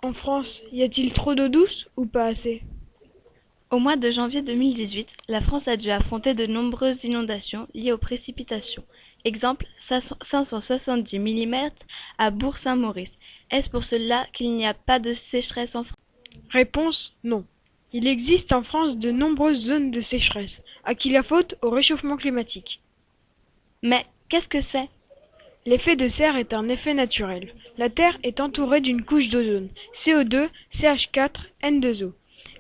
En France, y a-t-il trop d'eau douce ou pas assez? Au mois de janvier 2018, la France a dû affronter de nombreuses inondations liées aux précipitations. Exemple, 570 mm à Bourg-Saint-Maurice. Est-ce pour cela qu'il n'y a pas de sécheresse en France? Réponse non. Il existe en France de nombreuses zones de sécheresse. À qui la faute? Au réchauffement climatique. Mais qu'est-ce que c'est? L'effet de serre est un effet naturel. La Terre est entourée d'une couche d'ozone, CO2, CH4, N2O.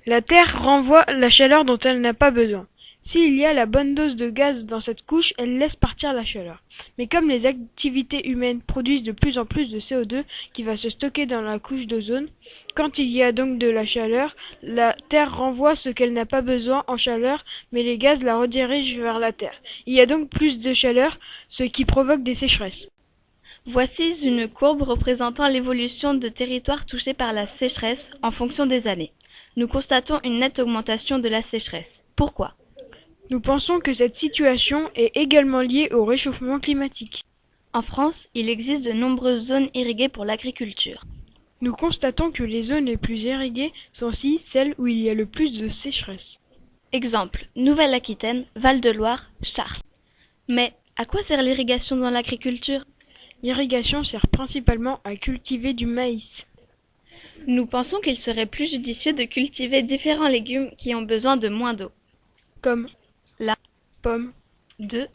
La Terre renvoie la chaleur dont elle n'a pas besoin. S'il y a la bonne dose de gaz dans cette couche, elle laisse partir la chaleur. Mais comme les activités humaines produisent de plus en plus de CO2 qui va se stocker dans la couche d'ozone, quand il y a donc de la chaleur, la Terre renvoie ce qu'elle n'a pas besoin en chaleur, mais les gaz la redirigent vers la Terre. Il y a donc plus de chaleur, ce qui provoque des sécheresses. Voici une courbe représentant l'évolution de territoires touchés par la sécheresse en fonction des années. Nous constatons une nette augmentation de la sécheresse. Pourquoi? Nous pensons que cette situation est également liée au réchauffement climatique. En France, il existe de nombreuses zones irriguées pour l'agriculture. Nous constatons que les zones les plus irriguées sont aussi celles où il y a le plus de sécheresse. Exemple, Nouvelle-Aquitaine, Val-de-Loire, Chartres. Mais à quoi sert l'irrigation dans l'agriculture? L'irrigation sert principalement à cultiver du maïs, Nous pensons qu'il serait plus judicieux de cultiver différents légumes qui ont besoin de moins d'eau. comme La, pommes, de,